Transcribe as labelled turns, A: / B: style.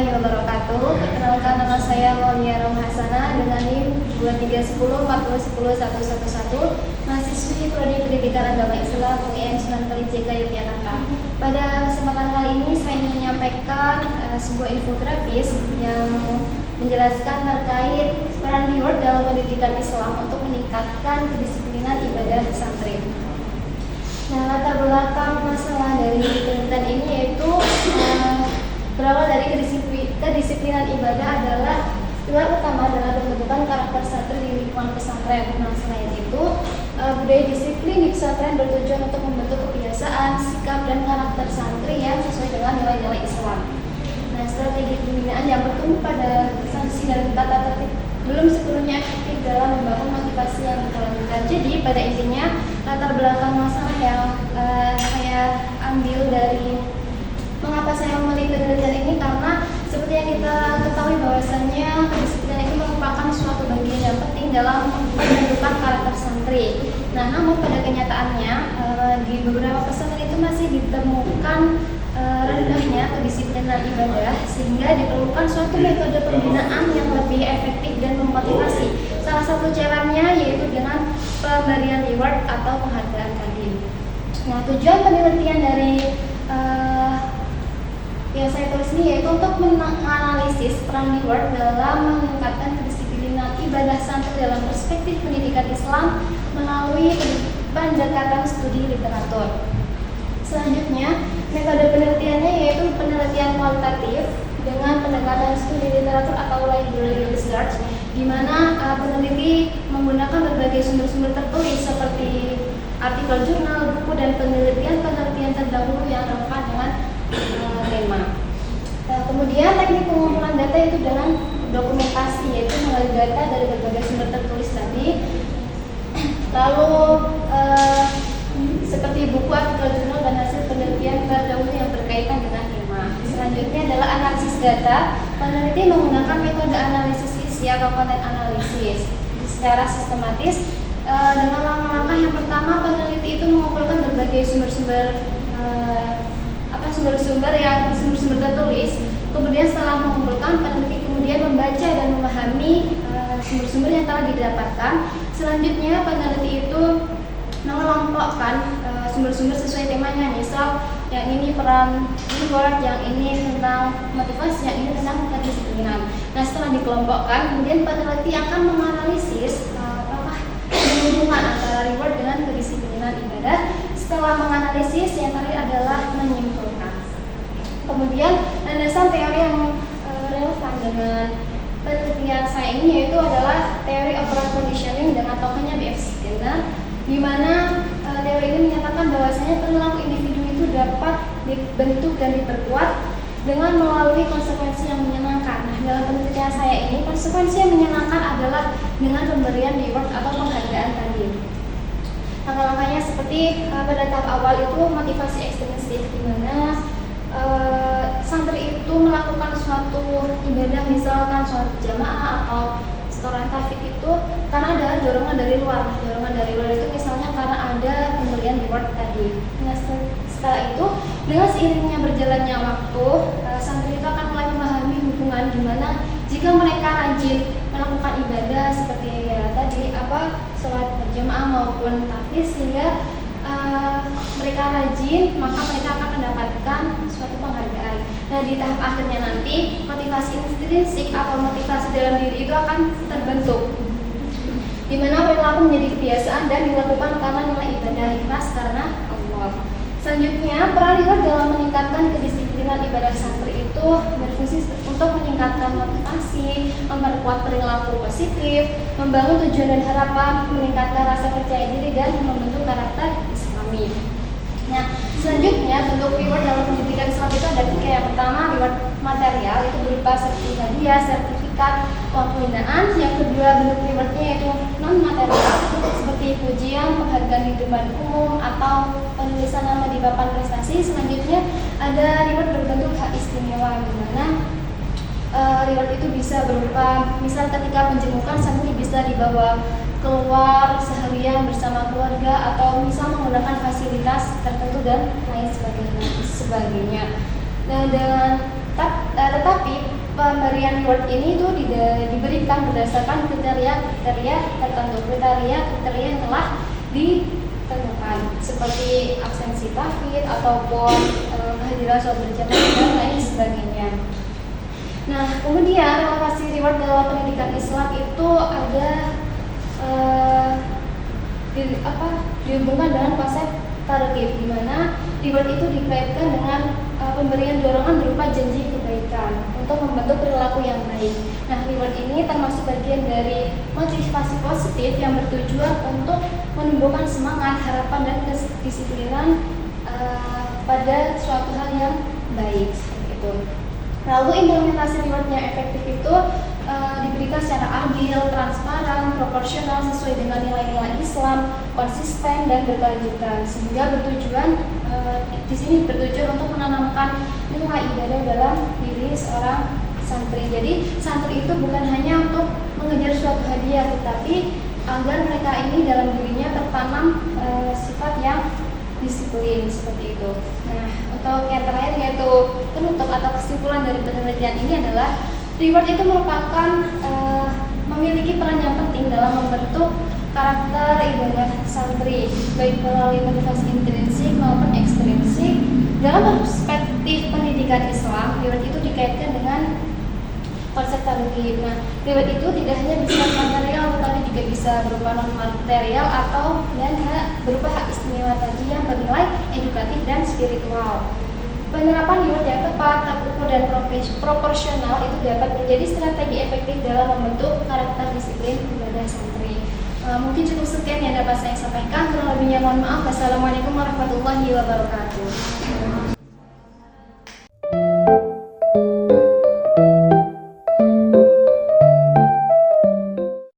A: warahmatullahi wabarakatuh. Perkenalkan, nama saya Maulia Romhasana dengan NIM 231040101111, mahasiswi Prodi Pendidikan Agama Islam UIN Sunan Kalijaga Yogyakarta. Pada kesempatan kali ini saya ingin menyampaikan sebuah infografis yang menjelaskan terkait peran reward dalam pendidikan Islam untuk meningkatkan kedisiplinan ibadah santri. Nah, latar belakang masalah dari penelitian ini yaitu berawal dari kedisiplinan ibadah adalah pilar utama dalam pembentukan karakter santri di lingkungan pesantren. Nah, selain itu, budaya disiplin di pesantren bertujuan untuk membentuk kebiasaan, sikap, dan karakter santri yang sesuai dengan nilai-nilai Islam. Nah, strategi pembinaan yang bertumbuh pada sanksi dan tata tertib belum sepenuhnya efektif dalam membangun motivasi yang berkelanjutan. Jadi pada intinya latar belakang masalah yang saya ambil dari mengapa saya memilih penelitian ini karena seperti yang kita ketahui bahwasannya kedisiplinan itu merupakan suatu bagian yang penting dalam pembentukan karakter santri. Nah, namun pada kenyataannya di beberapa pesantren itu masih ditemukan rendahnya kedisiplinan ibadah, sehingga diperlukan suatu metode pembinaan yang lebih efektif dan memotivasi. Salah satu caranya yaitu dengan pemberian reward atau penghargaan tadi. Nah, tujuan penelitian dari yang saya tulis ini yaitu untuk menganalisis peran reward dalam meningkatkan kedisiplinan ibadah santri dalam perspektif pendidikan Islam melalui pendekatan studi literatur. Selanjutnya, metode penelitiannya yaitu penelitian kualitatif dengan pendekatan studi literatur atau library research, di mana peneliti menggunakan berbagai sumber-sumber tertulis seperti artikel jurnal, buku, dan penelitian terdahulu yang relevan dengan tema. Kemudian teknik pengumpulan data itu dengan dokumentasi, yaitu mengambil data dari berbagai sumber tertulis tadi, lalu seperti buku, artikel jurnal, dan hasil penelitian terdahulu yang berkaitan dengan tema. Selanjutnya adalah analisis data. Peneliti menggunakan metode analisis isi atau konten analisis secara sistematis. Dengan langkah-langkah yang pertama, peneliti itu mengumpulkan berbagai sumber-sumber tertulis. Kemudian setelah mengumpulkan, peneliti kemudian membaca dan memahami sumber-sumber yang telah didapatkan. Selanjutnya, peneliti itu mengelompokkan sumber-sumber sesuai temanya. Misal, yang ini peran reward, yang ini tentang motivasi, yang ini tentang kedisiplinan. Nah, setelah dikelompokkan, kemudian peneliti akan menganalisis apakah ada hubungan antara reward dengan kedisiplinan ibadah. Setelah menganalisis, yang terakhir adalah menyimpulkan. Kemudian landasan teori yang relevan dengan penelitian saya ini yaitu adalah teori overall conditioning dengan tokohnya B.F. Skinner, di mana teori ini menyatakan bahwasanya perilaku individu itu dapat dibentuk dan diperkuat dengan melalui konsekuensi yang menyenangkan. Nah, dalam penelitian saya ini, konsekuensi yang menyenangkan adalah dengan pemberian reward atau penghargaan tadi. Langkah-langkahnya seperti pada tahap awal itu motivasi ekstrinsik, di mana santri itu melakukan suatu ibadah, misalkan sholat jamaah atau setoran tahfidz itu karena ada dorongan dari luar. Dorongan dari luar itu misalnya karena ada pemberian reward tadi. Nah, setelah itu dengan seiringnya berjalannya waktu, santri itu akan mulai memahami hubungan di mana jika mereka rajin melakukan ibadah seperti tadi sholat berjamaah maupun tahfidz, sehingga mereka rajin, maka mereka akan mendapatkan suatu penghargaan. Nah, di tahap akhirnya nanti motivasi intrinsik atau motivasi dalam diri itu akan terbentuk, di mana perilaku menjadi kebiasaan dan dilakukan karena nilai ibadah ikhlas karena Allah. Selanjutnya, peran reward dalam meningkatkan kedisiplinan ibadah santri itu berfungsi untuk meningkatkan motivasi, memperkuat perilaku positif, membangun tujuan dan harapan, meningkatkan rasa percaya diri, dan membentuk karakter Islami. Nah, selanjutnya bentuk reward dalam pendidikan Islam itu ada tiga. Yang pertama, reward material, itu berupa sertifikat uang pembinaan. Yang kedua, bentuk rewardnya yaitu non material, seperti pujian, penghargaan di depan umum, atau penulisan nama di papan prestasi. Selanjutnya ada reward berbentuk hak istimewa, di mana reward itu bisa berupa, misal ketika penjemukan santri bisa dibawa keluar seharian bersama keluarga, atau misal menggunakan fasilitas tertentu dan lain sebagainya. Nah, tetapi pemberian reward ini tuh diberikan berdasarkan kriteria tertentu, kriteria yang telah ditentukan seperti absensi COVID ataupun kehadiran sholat berjamaah dan lain sebagainya. Nah, kemudian relasi reward dalam pendidikan Islam itu ada dihubungkan dengan konsep targhib, di mana reward itu dikaitkan dengan pemberian dorongan berupa janji kebaikan untuk membentuk perilaku yang baik. Nah, reward ini termasuk bagian dari motivasi positif yang bertujuan untuk menumbuhkan semangat, harapan, dan kedisiplinan pada suatu hal yang baik seperti itu. Lalu implementasi reward yang efektif itu diberikan secara adil, transparan, proporsional sesuai dengan nilai-nilai Islam, konsisten dan berkelanjutan, sehingga di sini bertujuan untuk menanamkan nilai ibadah dalam diri seorang santri. Jadi santri itu bukan hanya untuk mengejar suatu hadiah, tetapi agar mereka ini dalam dirinya tertanam sifat yang disiplin seperti itu. Nah, untuk yang terakhir yaitu penutup atau kesimpulan dari penelitian ini adalah reward itu merupakan memiliki peran yang penting dalam membentuk karakter ibadah santri, baik melalui motivasi intrinsik maupun ekstrinsik. Dalam perspektif pendidikan Islam, reward itu dikaitkan dengan konsep targhib. Nah, reward itu tidak hanya bisa material, tetapi juga bisa berupa non material atau berupa hak istimewa tadi yang bernilai edukatif dan spiritual. Penerapan reward yang tepat, terukur dan proporsional itu dapat menjadi strategi efektif dalam membentuk karakter disiplin ibadah santri. Mungkin cukup sekian yang dapat saya sampaikan. Kurang lebihnya mohon maaf. Wassalamualaikum warahmatullahi wabarakatuh.